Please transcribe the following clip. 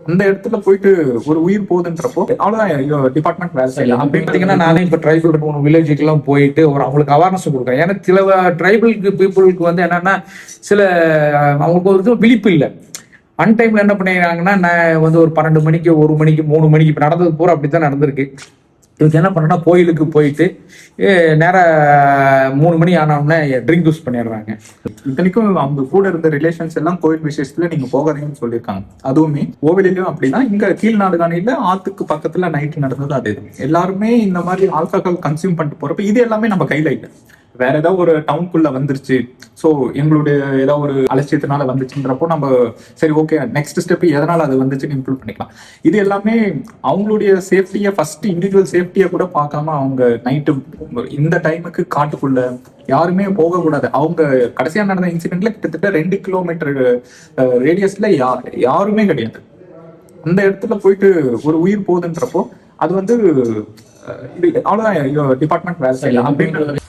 அந்த இடத்துல போயிட்டு ஒரு உயிர் போகுதுன்றப்போ அவ்வளவுதான் டிபார்ட்மெண்ட் வேலை செய்யலாம் அப்படின்னு பாத்தீங்கன்னா நானே இப்ப ட்ரைபல் வில்லேஜுக்கு எல்லாம் போயிட்டு ஒரு அவங்களுக்கு அவேர்னஸ் கொடுக்குறேன். ஏன்னா சில ட்ரைபலுக்கு பீப்புளுக்கு வந்து என்னன்னா சில அவங்களுக்கு ஒரு விழிப்பு இல்லை. அன்டைம்ல என்ன பண்ணிடுறாங்கன்னா நான் வந்து ஒரு 12 மணிக்கு 1 மணிக்கு 3 மணிக்கு இப்ப நடந்தது பூரா அப்படித்தான் நடந்திருக்கு. இதுக்கு என்ன பண்ணா கோயிலுக்கு போயிட்டு நேரம் 3 மணி ஆனவுடனே ட்ரிங்க் யூஸ் பண்ணிடுறாங்க. இத்தனைக்கும் அவங்க கூட இருந்த ரிலேஷன்ஸ் எல்லாம் கோயில் விசேஷத்துல நீங்க போகாதீங்கன்னு சொல்லியிருக்காங்க. அதுவுமே கோவிலையும் அப்படின்னா இங்க கீழ்நாடுகாணியில ஆத்துக்கு பக்கத்துல நைட்டு நடந்தது. அது எல்லாருமே இந்த மாதிரி ஆல்கஹால் கன்சியூம் பண்ணிட்டு போறப்ப இது எல்லாமே நம்ம கையில இல்லை. வேற ஏதாவது ஒரு டவுனுக்குள்ள வந்துருச்சு, ஸோ எங்களுடைய ஏதாவது ஒரு அலட்சியத்தினால வந்துச்சுன்றப்போ நம்ம சரி ஓகே நெக்ஸ்ட் ஸ்டெப் எதனால அது வந்துச்சுன்னு இம்ப்ரூவ் பண்ணிக்கலாம். இது எல்லாமே அவங்களுடைய சேஃப்டியை ஃபர்ஸ்ட் இண்டிவிஜுவல் சேஃப்டியை கூட பார்க்காம அவங்க நைட்டு இந்த டைமுக்கு காட்டுக்குள்ள யாருமே போகக்கூடாது. அவங்க கடைசியா நடந்த இன்சிடென்ட்ல கிட்டத்தட்ட 2 கிலோமீட்டர் ரேடியஸ்ல யாருமே கிடையாது. அந்த இடத்துல போயிட்டு ஒரு உயிர் போகுதுன்றப்போ அது வந்து இது அவ்வளவுதான் டிபார்ட்மெண்ட் வேலை செய்யலாம் அப்படின்றது.